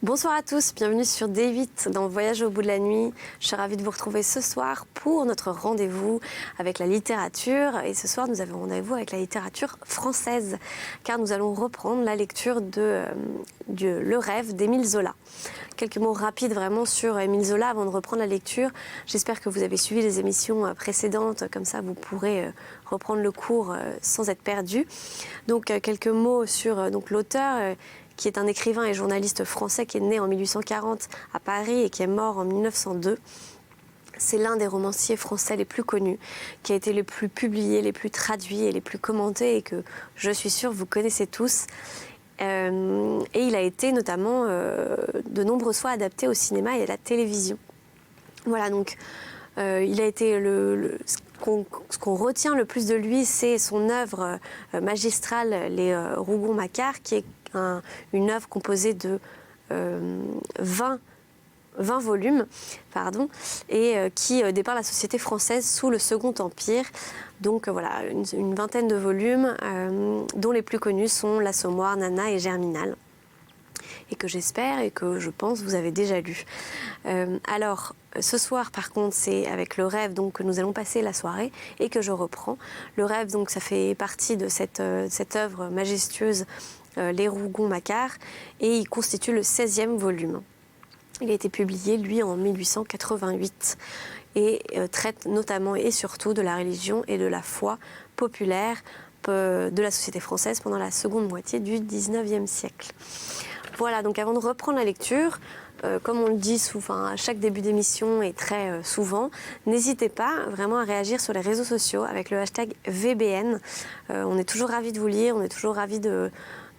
Bonsoir à tous, bienvenue sur D8 dans Voyage au bout de la nuit. Je suis ravie de vous retrouver ce soir pour notre rendez-vous avec la littérature. Et ce soir, nous avons rendez-vous avec la littérature française, car nous allons reprendre la lecture de Le Rêve d'Émile Zola. Quelques mots rapides vraiment sur Émile Zola avant de reprendre la lecture. J'espère que vous avez suivi les émissions précédentes, comme ça vous pourrez reprendre le cours sans être perdu. Donc quelques mots sur l'auteur, qui est un écrivain et journaliste français qui est né en 1840 à Paris et qui est mort en 1902. C'est l'un des romanciers français les plus connus, qui a été les plus publiés, les plus traduits et les plus commentés et que je suis sûre vous connaissez tous. Et il a été notamment de nombreuses fois adapté au cinéma et à la télévision. Voilà, donc il a été ce qu'on retient le plus de lui, c'est son œuvre magistrale, Les Rougon-Macquart, qui est une œuvre composée de 20 volumes, et qui dépeint la société française sous le Second Empire. Donc voilà, une vingtaine de volumes, dont les plus connus sont L'Assommoir, Nana et Germinal, et que j'espère et que je pense vous avez déjà lu. Alors, ce soir, par contre, c'est avec Le Rêve que nous allons passer la soirée et que je reprends. Le Rêve, donc, ça fait partie de cette œuvre majestueuse, Les Rougon-Macquart, et il constitue le 16e volume. Il a été publié, lui, en 1888 et traite notamment et surtout de la religion et de la foi populaire de la société française pendant la seconde moitié du 19e siècle. Voilà, donc avant de reprendre la lecture, comme on le dit à chaque début d'émission et très souvent, n'hésitez pas vraiment à réagir sur les réseaux sociaux avec le hashtag VBN. On est toujours ravis de vous lire, on est toujours ravis de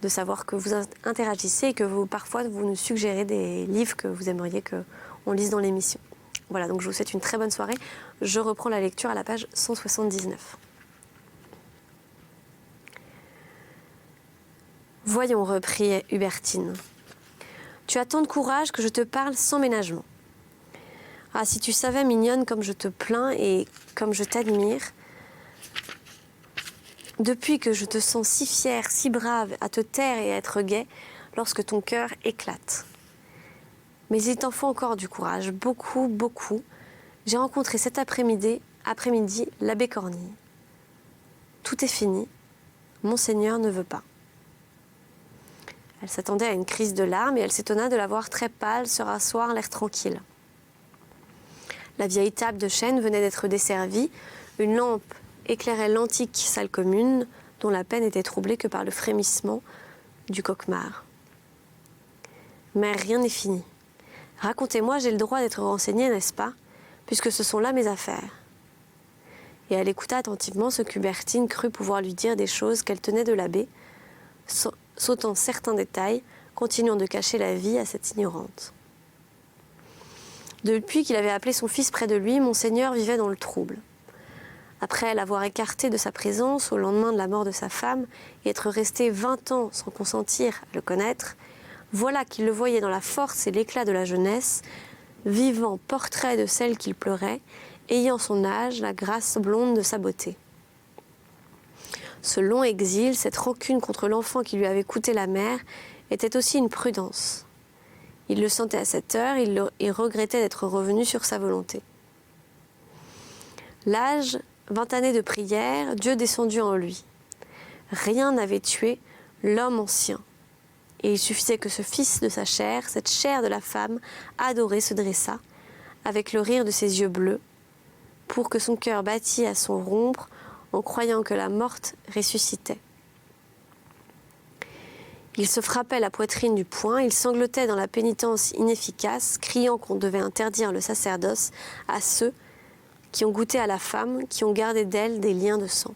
savoir que vous interagissez et que parfois vous nous suggérez des livres que vous aimeriez qu'on lise dans l'émission. Voilà, donc je vous souhaite une très bonne soirée. Je reprends la lecture à la page 179. Voyons, reprit Hubertine. Tu as tant de courage que je te parle sans ménagement. Ah, si tu savais, mignonne, comme je te plains et comme je t'admire, depuis que je te sens si fière, si brave, à te taire et à être gaie, lorsque ton cœur éclate. Mais il t'en faut encore du courage, beaucoup, beaucoup. J'ai rencontré cet après-midi l'abbé Cornille. Tout est fini. Monseigneur ne veut pas. Elle s'attendait à une crise de larmes et elle s'étonna de la voir très pâle se rasseoir, l'air tranquille. La vieille table de chêne venait d'être desservie. Une lampe éclairait l'antique salle commune, dont la peine n'était troublée que par le frémissement du coquemar. Mais rien n'est fini. Racontez-moi, j'ai le droit d'être renseignée, n'est-ce pas, puisque ce sont là mes affaires. Et elle écouta attentivement ce qu'Hubertine crut pouvoir lui dire des choses qu'elle tenait de l'abbé, sautant certains détails, continuant de cacher la vie à cette ignorante. Depuis qu'il avait appelé son fils près de lui, Monseigneur vivait dans le trouble. Après l'avoir écarté de sa présence au lendemain de la mort de sa femme et être resté 20 ans sans consentir à le connaître, voilà qu'il le voyait dans la force et l'éclat de la jeunesse, vivant portrait de celle qu'il pleurait, ayant son âge, la grâce blonde de sa beauté. Ce long exil, cette rancune contre l'enfant qui lui avait coûté la mère, était aussi une prudence. Il le sentait à cette heure, il regrettait d'être revenu sur sa volonté. L'âge, 20 années de prière, Dieu descendu en lui. Rien n'avait tué l'homme ancien. Et il suffisait que ce fils de sa chair, cette chair de la femme, adorée, se dressât, avec le rire de ses yeux bleus, pour que son cœur battît à son rompre, en croyant que la morte ressuscitait. Il se frappait la poitrine du poing, il sanglotait dans la pénitence inefficace, criant qu'on devait interdire le sacerdoce à ceux qui ont goûté à la femme, qui ont gardé d'elle des liens de sang.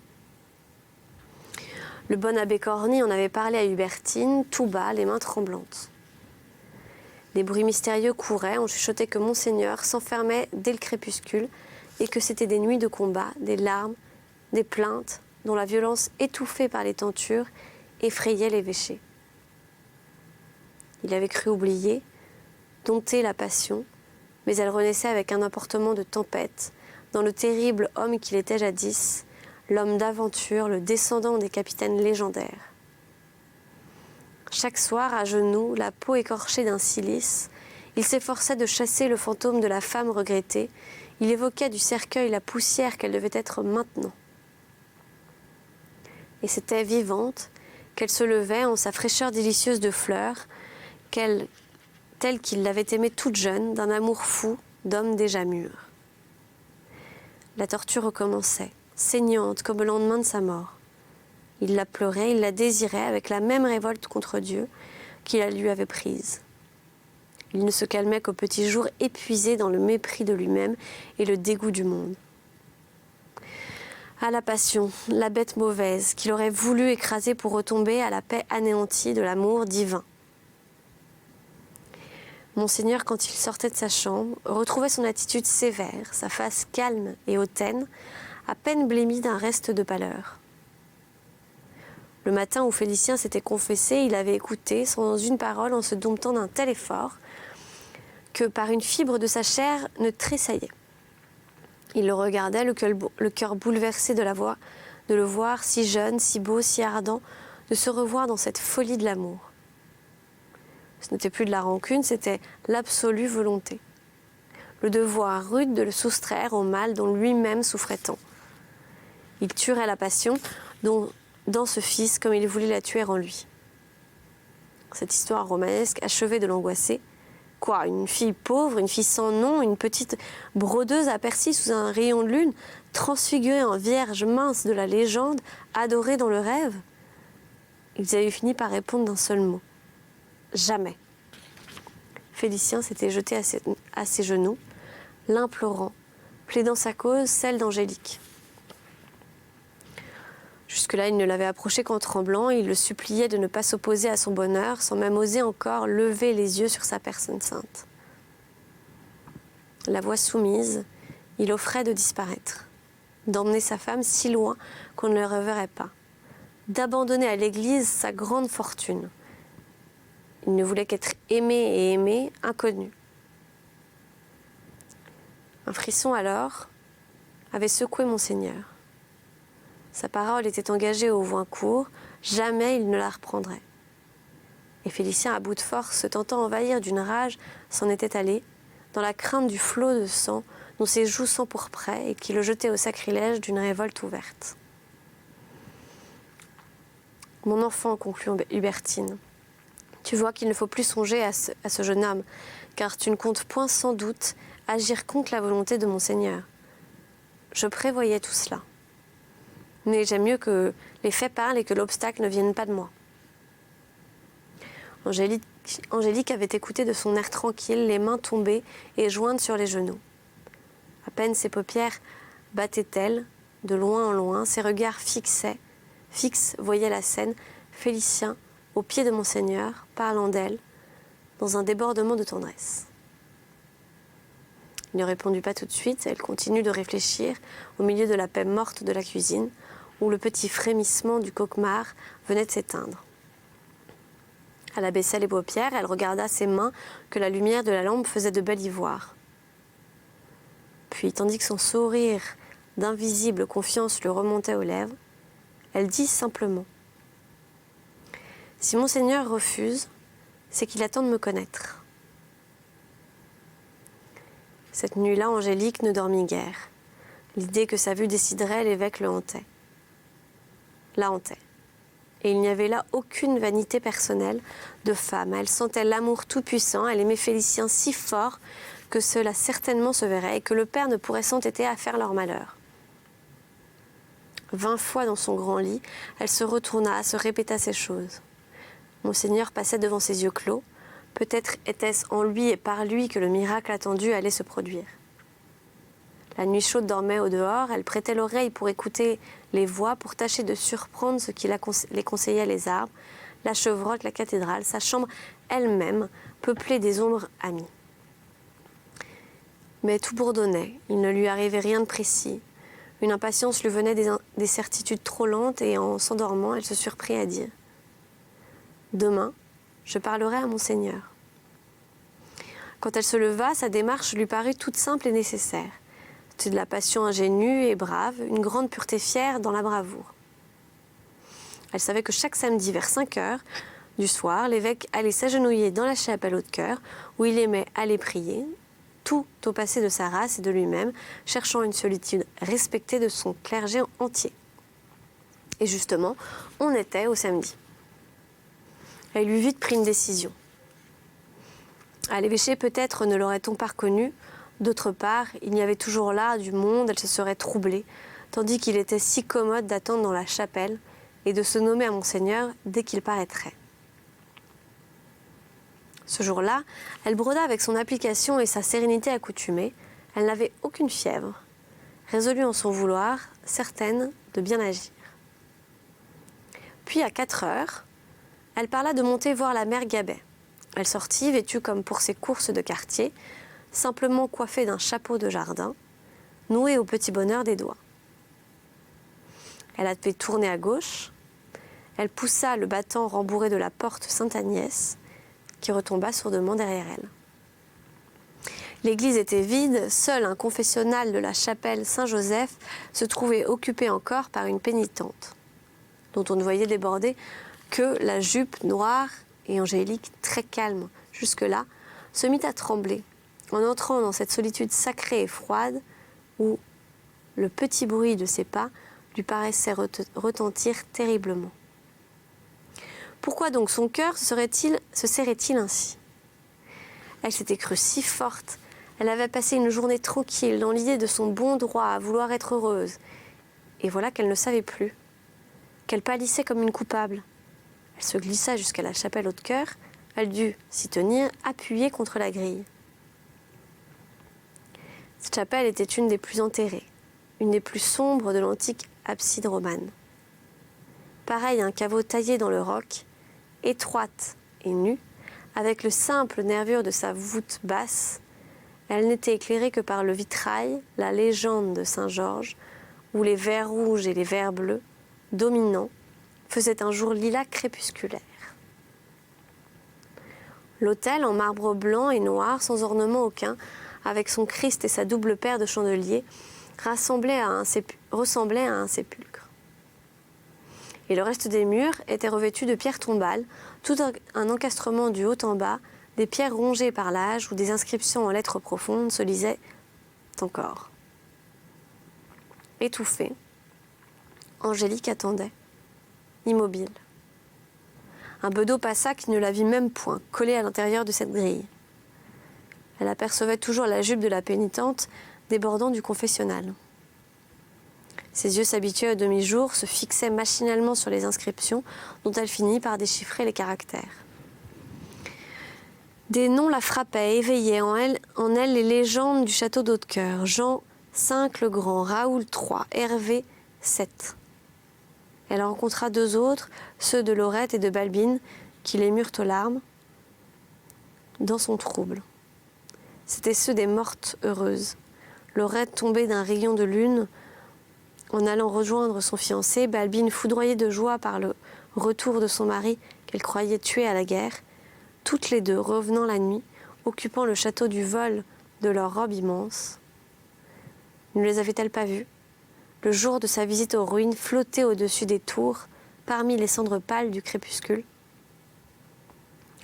Le bon abbé Cornille en avait parlé à Hubertine, tout bas, les mains tremblantes. Des bruits mystérieux couraient, on chuchotait que Monseigneur s'enfermait dès le crépuscule et que c'étaient des nuits de combat, des larmes, des plaintes dont la violence étouffée par les tentures effrayait l'évêché. Il avait cru oublier, dompter la passion, mais elle renaissait avec un emportement de tempête dans le terrible homme qu'il était jadis, l'homme d'aventure, le descendant des capitaines légendaires. Chaque soir, à genoux, la peau écorchée d'un cilice, il s'efforçait de chasser le fantôme de la femme regrettée. Il évoquait du cercueil la poussière qu'elle devait être maintenant. Et c'était vivante qu'elle se levait en sa fraîcheur délicieuse de fleurs, telle qu'il l'avait aimée toute jeune, d'un amour fou, d'homme déjà mûr. La torture recommençait, saignante comme le lendemain de sa mort. Il la pleurait, il la désirait avec la même révolte contre Dieu qu'il la lui avait prise. Il ne se calmait qu'au petit jour, épuisé dans le mépris de lui-même et le dégoût du monde. À la passion, la bête mauvaise, qu'il aurait voulu écraser pour retomber à la paix anéantie de l'amour divin. Monseigneur, quand il sortait de sa chambre, retrouvait son attitude sévère, sa face calme et hautaine, à peine blêmie d'un reste de pâleur. Le matin où Félicien s'était confessé, il avait écouté, sans une parole, en se domptant d'un tel effort, que par une fibre de sa chair ne tressaillait. Il le regardait, le cœur bouleversé de le voir si jeune, si beau, si ardent, de se revoir dans cette folie de l'amour. Ce n'était plus de la rancune, c'était l'absolue volonté. Le devoir rude de le soustraire au mal dont lui-même souffrait tant. Il tuerait la passion dans ce fils comme il voulait la tuer en lui. Cette histoire romanesque achevait de l'angoisser. Quoi, une fille pauvre, une fille sans nom, une petite brodeuse aperçue sous un rayon de lune, transfigurée en vierge mince de la légende, adorée dans le rêve? Ils avaient fini par répondre d'un seul mot. Jamais. Félicien s'était jeté à ses genoux, l'implorant, plaidant sa cause, celle d'Angélique. Jusque-là, il ne l'avait approché qu'en tremblant, il le suppliait de ne pas s'opposer à son bonheur, sans même oser encore lever les yeux sur sa personne sainte. La voix soumise, il offrait de disparaître, d'emmener sa femme si loin qu'on ne le reverrait pas, d'abandonner à l'Église sa grande fortune. Il ne voulait qu'être aimé et aimé, inconnu. Un frisson alors avait secoué Monseigneur. Sa parole était engagée au Voincourt, jamais il ne la reprendrait. Et Félicien, à bout de force, se tentant envahir d'une rage, s'en était allé, dans la crainte du flot de sang dont ses joues s'empourpraient et qui le jetait au sacrilège d'une révolte ouverte. « Mon enfant, conclut Hubertine, tu vois qu'il ne faut plus songer à ce jeune homme, car tu ne comptes point sans doute agir contre la volonté de Monseigneur. Je prévoyais tout cela. Mais j'aime mieux que les faits parlent et que l'obstacle ne vienne pas de moi. » Angélique avait écouté de son air tranquille, les mains tombées et jointes sur les genoux. À peine ses paupières battaient-elles, de loin en loin, ses regards fixes voyaient la scène, Félicien, au pied de Monseigneur, parlant d'elle, dans un débordement de tendresse. Il ne répondit pas tout de suite, elle continue de réfléchir au milieu de la paix morte de la cuisine, où le petit frémissement du cauchemar venait de s'éteindre. Elle abaissa les paupières, elle regarda ses mains que la lumière de la lampe faisait de bel ivoire. Puis, tandis que son sourire d'invisible confiance lui remontait aux lèvres, elle dit simplement : « Si Monseigneur refuse, c'est qu'il attend de me connaître. » Cette nuit-là, Angélique ne dormit guère. L'idée que sa vue déciderait l'évêque la hantait. Et il n'y avait là aucune vanité personnelle de femme. Elle sentait l'amour tout-puissant, elle aimait Félicien si fort que cela certainement se verrait et que le père ne pourrait s'entêter à faire leur malheur. 20 fois dans son grand lit, elle se retourna, se répéta ces choses. Monseigneur passait devant ses yeux clos. Peut-être était-ce en lui et par lui que le miracle attendu allait se produire. La nuit chaude dormait au dehors, elle prêtait l'oreille pour écouter les voix, pour tâcher de surprendre ce qui les conseillaient les arbres, la chevroque, la cathédrale, sa chambre elle-même, peuplée des ombres amies. Mais tout bourdonnait, il ne lui arrivait rien de précis. Une impatience lui venait des certitudes trop lentes et en s'endormant, elle se surprit à dire : « Demain, je parlerai à Monseigneur. » Quand elle se leva, sa démarche lui parut toute simple et nécessaire. C'était de la passion ingénue et brave, une grande pureté fière dans la bravoure. Elle savait que chaque samedi vers 5 heures, du soir, l'évêque allait s'agenouiller dans la chapelle Haute-Cœur, où il aimait aller prier, tout au passé de sa race et de lui-même, cherchant une solitude respectée de son clergé entier. Et justement, on était au samedi. Elle eut vite pris une décision. À l'évêché, peut-être ne l'aurait-on pas reconnu. D'autre part, il y avait toujours là du monde, elle se serait troublée, tandis qu'il était si commode d'attendre dans la chapelle et de se nommer à Monseigneur dès qu'il paraîtrait. Ce jour-là, elle broda avec son application et sa sérénité accoutumée. Elle n'avait aucune fièvre, résolue en son vouloir, certaine de bien agir. Puis à 4 heures, elle parla de monter voir la mère Gabet. Elle sortit, vêtue comme pour ses courses de quartier, simplement coiffée d'un chapeau de jardin, noué au petit bonheur des doigts. Elle avait tourné à gauche. Elle poussa le battant rembourré de la porte Sainte-Agnès, qui retomba sourdement derrière elle. L'église était vide, seul un confessionnal de la chapelle Saint-Joseph se trouvait occupé encore par une pénitente, dont on ne voyait déborder que la jupe noire et angélique, très calme jusque-là, se mit à trembler en entrant dans cette solitude sacrée et froide où le petit bruit de ses pas lui paraissait retentir terriblement. Pourquoi donc son cœur se serrait-il ainsi? Elle s'était crue si forte, elle avait passé une journée tranquille dans l'idée de son bon droit à vouloir être heureuse. Et voilà qu'elle ne savait plus, qu'elle pâlissait comme une coupable. Elle se glissa jusqu'à la chapelle Haute-Cœur, elle dut s'y tenir, appuyée contre la grille. Cette chapelle était une des plus enterrées, une des plus sombres de l'antique abside romane. Pareil à un caveau taillé dans le roc, étroite et nue, avec le simple nervure de sa voûte basse, elle n'était éclairée que par le vitrail, la légende de Saint-Georges, où les vers rouges et les vers bleus, dominants, faisaient un jour lilas crépusculaire. L'autel en marbre blanc et noir, sans ornement aucun, avec son Christ et sa double paire de chandeliers, ressemblait à un sépulcre. Et le reste des murs était revêtu de pierres tombales, tout un encastrement du haut en bas, des pierres rongées par l'âge où des inscriptions en lettres profondes se lisaient encore. Étouffée, Angélique attendait, immobile. Un bedeau passa qui ne la vit même point, collée à l'intérieur de cette grille. Elle apercevait toujours la jupe de la pénitente débordant du confessionnal. Ses yeux s'habituaient au demi-jour, se fixaient machinalement sur les inscriptions dont elle finit par déchiffrer les caractères. Des noms la frappaient, éveillaient en elle les légendes du château d'Haute-Cœur. Jean V le Grand, Raoul III, Hervé VII. Elle rencontra 2 autres, ceux de Laurette et de Balbine, qui l'émurent aux larmes dans son trouble. C'étaient ceux des mortes heureuses. Laurette tombée d'un rayon de lune en allant rejoindre son fiancé, Balbine foudroyée de joie par le retour de son mari qu'elle croyait tué à la guerre, toutes les deux revenant la nuit, occupant le château du vol de leur robe immense. Ne les avait-elle pas vues, le jour de sa visite aux ruines, flotter au-dessus des tours, parmi les cendres pâles du crépuscule?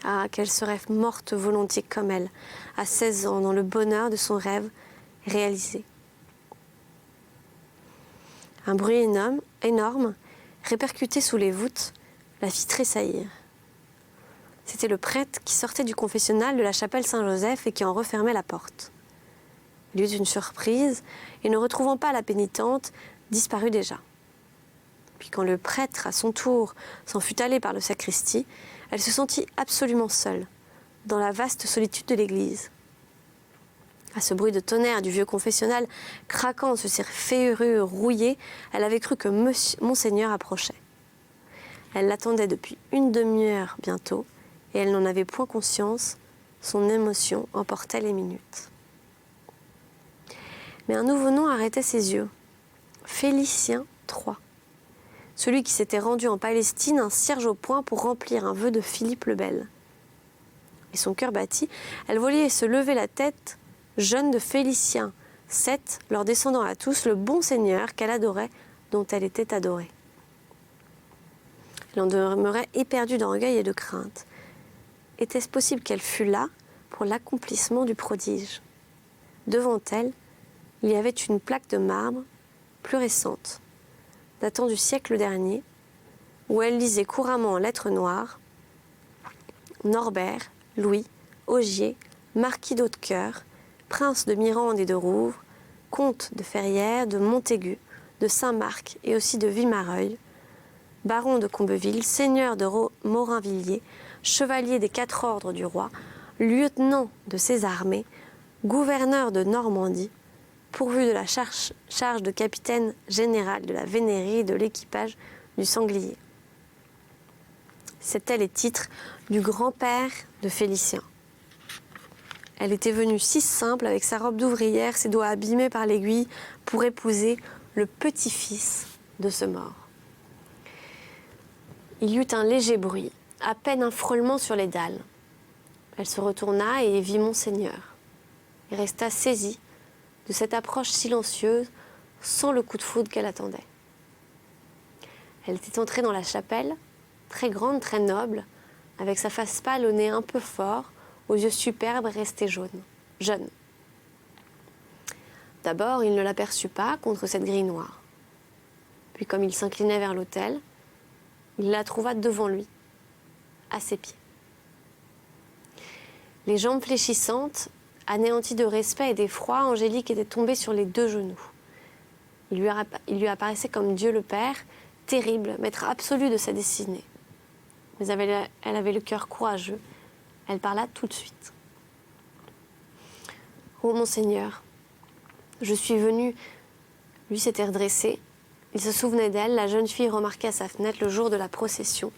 Ah, qu'elle serait morte volontiers comme elle, à 16 ans, dans le bonheur de son rêve réalisé. Un bruit énorme, répercuté sous les voûtes, la fit tressaillir. C'était le prêtre qui sortait du confessionnal de la chapelle Saint-Joseph et qui en refermait la porte. Il eut une surprise et, ne retrouvant pas la pénitente, disparut déjà. Puis quand le prêtre, à son tour, s'en fut allé par le sacristie, elle se sentit absolument seule, dans la vaste solitude de l'église. À ce bruit de tonnerre du vieux confessionnal, craquant sur ses ferrures rouillées, elle avait cru que Monseigneur approchait. Elle l'attendait depuis une demi-heure bientôt, et elle n'en avait point conscience, son émotion emportait les minutes. Mais un nouveau nom arrêtait ses yeux. Félicien III. Celui qui s'était rendu en Palestine, un cierge au poing pour remplir un vœu de Philippe le Bel. Et son cœur battit, elle voyait se lever la tête, jeune de Félicien VII, leur descendant à tous le bon Seigneur qu'elle adorait, dont elle était adorée. Elle en demeurait éperdue d'orgueil et de crainte. Était-ce possible qu'elle fût là pour l'accomplissement du prodige? Devant elle, il y avait une plaque de marbre plus récente, datant du siècle dernier, où elle lisait couramment en lettres noires Norbert, Louis, Ogier, marquis d'Hautecoeur, prince de Mirande et de Rouvre, comte de Ferrières, de Montaigu, de Saint-Marc et aussi de Vimareuil, baron de Combeville, seigneur de Morinvilliers, chevalier des 4 ordres du roi, lieutenant de ses armées, gouverneur de Normandie, pourvu de la charge de capitaine général de la vénérie et de l'équipage du sanglier. C'étaient les titres du grand-père de Félicien. Elle était venue si simple, avec sa robe d'ouvrière, ses doigts abîmés par l'aiguille, pour épouser le petit-fils de ce mort. Il y eut un léger bruit, à peine un frôlement sur les dalles. Elle se retourna et vit Monseigneur. Et resta saisie de cette approche silencieuse, sans le coup de foudre qu'elle attendait. Elle était entrée dans la chapelle, très grande, très noble, avec sa face pâle, au nez un peu fort, aux yeux superbes restés jeunes. D'abord, il ne l'aperçut pas contre cette grille noire. Puis, comme il s'inclinait vers l'autel, il la trouva devant lui, à ses pieds. Les jambes fléchissantes, anéanties de respect et d'effroi, Angélique était tombée sur les 2 genoux. Il lui apparaissait comme Dieu le Père, terrible, maître absolu de sa destinée. Mais elle avait le cœur courageux. Elle parla tout de suite. « Oh, Monseigneur, je suis venue... » Lui s'était redressé. Il se souvenait d'elle. La jeune fille remarquait à sa fenêtre le jour de la procession,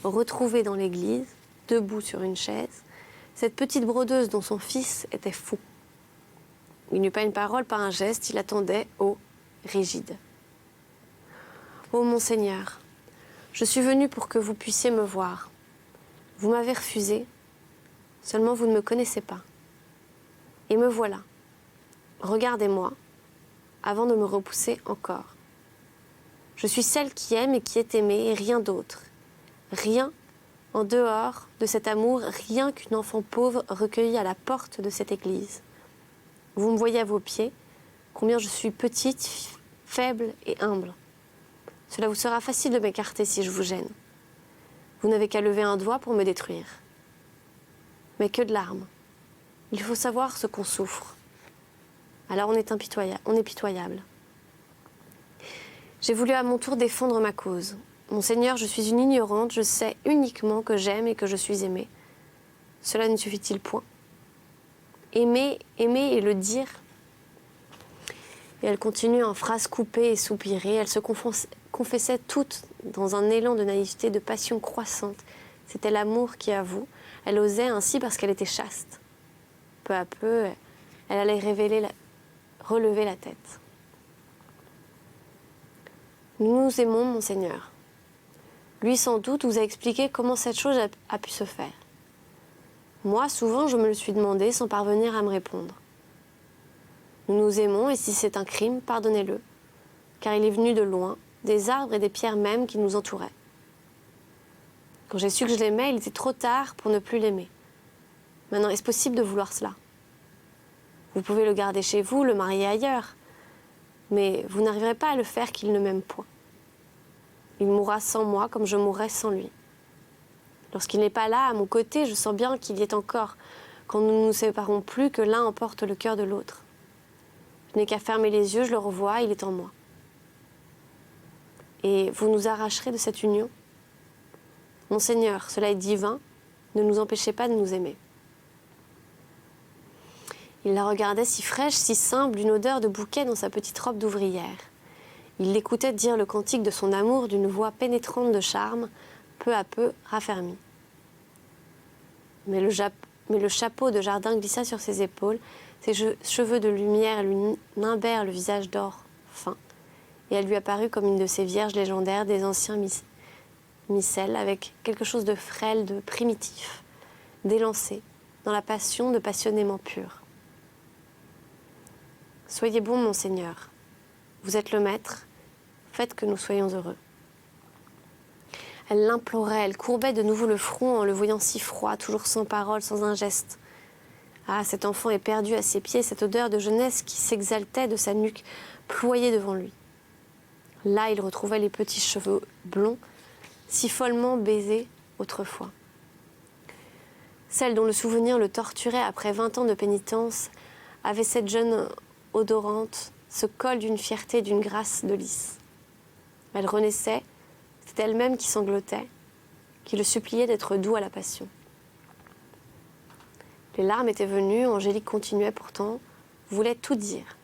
retrouvée dans l'église, debout sur une chaise, cette petite brodeuse dont son fils était fou. Il n'eut pas une parole, pas un geste. Il attendait, rigide. « Oh, Monseigneur, je suis venue pour que vous puissiez me voir. Vous m'avez refusé. Seulement vous ne me connaissez pas. Et me voilà. Regardez-moi, avant de me repousser encore. Je suis celle qui aime et qui est aimée, et rien d'autre. Rien en dehors de cet amour, rien qu'une enfant pauvre recueillie à la porte de cette église. Vous me voyez à vos pieds, combien je suis petite, faible et humble. Cela vous sera facile de m'écarter si je vous gêne. Vous n'avez qu'à lever un doigt pour me détruire. Mais que de larmes. Il faut savoir ce qu'on souffre. Alors on est pitoyable. J'ai voulu à mon tour défendre ma cause. Monseigneur, je suis une ignorante, je sais uniquement que j'aime et que je suis aimée. Cela ne suffit-il point? Aimer et le dire. Et elle continuait en phrases coupées et soupirées. Elle se confessait toute dans un élan de naïveté, de passion croissante. C'était l'amour qui avoue. Elle osait ainsi parce qu'elle était chaste. Peu à peu, elle allait relever la tête. Nous nous aimons, Monseigneur. Lui, sans doute, vous a expliqué comment cette chose a pu se faire. Moi, souvent, je me le suis demandé sans parvenir à me répondre. Nous nous aimons, et si c'est un crime, pardonnez-le, car il est venu de loin, des arbres et des pierres mêmes qui nous entouraient. Quand j'ai su que je l'aimais, il était trop tard pour ne plus l'aimer. Maintenant, est-ce possible de vouloir cela? Vous pouvez le garder chez vous, le marier ailleurs, mais vous n'arriverez pas à le faire qu'il ne m'aime point. Il mourra sans moi comme je mourrai sans lui. Lorsqu'il n'est pas là, à mon côté, je sens bien qu'il y est encore, quand nous ne nous séparons plus, que l'un emporte le cœur de l'autre. Je n'ai qu'à fermer les yeux, je le revois, il est en moi. Et vous nous arracherez de cette union? Monseigneur, cela est divin, ne nous empêchez pas de nous aimer. Il la regardait si fraîche, si simple, d'une odeur de bouquet dans sa petite robe d'ouvrière. Il l'écoutait dire le cantique de son amour d'une voix pénétrante de charme, peu à peu raffermie. Mais le chapeau de jardin glissa sur ses épaules, ses cheveux de lumière lui nimbèrent le visage d'or fin, et elle lui apparut comme une de ces vierges légendaires des anciens missels, avec quelque chose de frêle, de primitif, d'élancé, dans la passion de passionnément pur. Soyez bon, Monseigneur. Vous êtes le maître. Faites que nous soyons heureux. Elle l'implorait, elle courbait de nouveau le front en le voyant si froid, toujours sans parole, sans un geste. Ah, cet enfant est perdu à ses pieds, cette odeur de jeunesse qui s'exaltait de sa nuque ployée devant lui. Là, il retrouvait les petits cheveux blonds, si follement baisés autrefois. Celle dont le souvenir le torturait après 20 ans de pénitence avait cette jeune odorante, ce col d'une fierté et d'une grâce de lys. Elle renaissait, c'était elle-même qui sanglotait, qui le suppliait d'être doux à la passion. Les larmes étaient venues, Angélique continuait pourtant, voulait tout dire.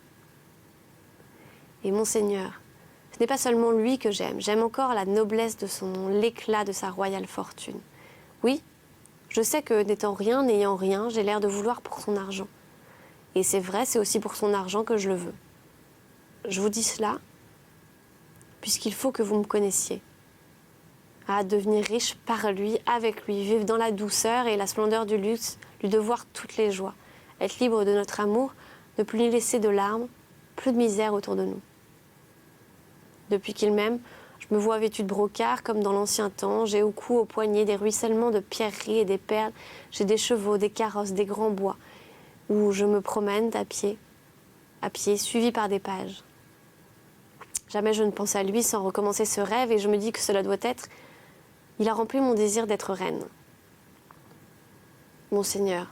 Et Monseigneur, ce n'est pas seulement lui que j'aime encore la noblesse de son nom, l'éclat de sa royale fortune. Oui, je sais que n'étant rien, n'ayant rien, j'ai l'air de vouloir pour son argent. Et c'est vrai, c'est aussi pour son argent que je le veux. Je vous dis cela, puisqu'il faut que vous me connaissiez. À devenir riche par lui, avec lui, vivre dans la douceur et la splendeur du luxe, lui devoir toutes les joies, être libre de notre amour, ne plus y laisser de larmes, plus de misère autour de nous. Depuis qu'il m'aime, je me vois vêtue de brocart comme dans l'ancien temps, j'ai au cou, au poignet des ruissellements de pierreries et des perles, j'ai des chevaux, des carrosses, des grands bois, où je me promène à pied, suivie par des pages. Jamais je ne pense à lui sans recommencer ce rêve et je me dis que cela doit être. Il a rempli mon désir d'être reine. Monseigneur,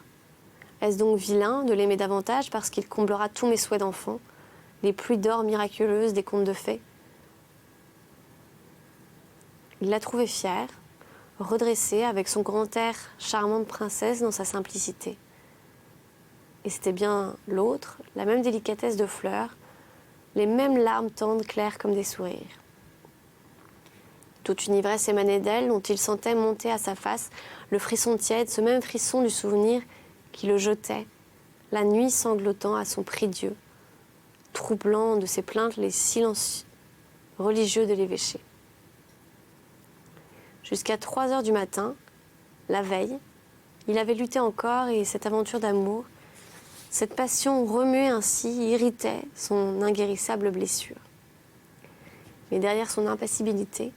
est-ce donc vilain de l'aimer davantage parce qu'il comblera tous mes souhaits d'enfant, les pluies d'or miraculeuses des contes de fées? Il l'a trouvée fière, redressée avec son grand air charmant de princesse dans sa simplicité. Et c'était bien l'autre, la même délicatesse de fleurs, les mêmes larmes tendres, claires comme des sourires. Toute une ivresse émanait d'elle, dont il sentait monter à sa face le frisson tiède, ce même frisson du souvenir qui le jetait, la nuit sanglotant à son prie-dieu, troublant de ses plaintes les silences religieux de l'évêché. Jusqu'à 3 heures du matin, la veille, il avait lutté encore et cette aventure d'amour, cette passion remuée ainsi, irritait son inguérissable blessure. Mais derrière son impassibilité,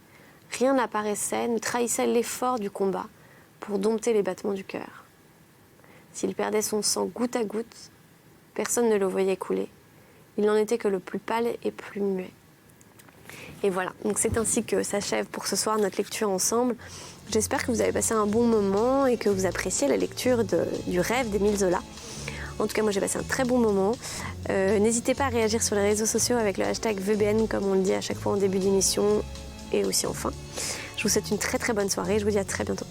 rien n'apparaissait, ne trahissait l'effort du combat pour dompter les battements du cœur. S'il perdait son sang goutte à goutte, personne ne le voyait couler. Il n'en était que le plus pâle et plus muet. Et voilà, donc c'est ainsi que s'achève pour ce soir notre lecture ensemble. J'espère que vous avez passé un bon moment et que vous appréciez la lecture du rêve d'Émile Zola. En tout cas, moi j'ai passé un très bon moment. N'hésitez pas à réagir sur les réseaux sociaux avec le hashtag VBN, comme on le dit à chaque fois en début d'émission et aussi en fin. Je vous souhaite une très très bonne soirée et je vous dis à très bientôt.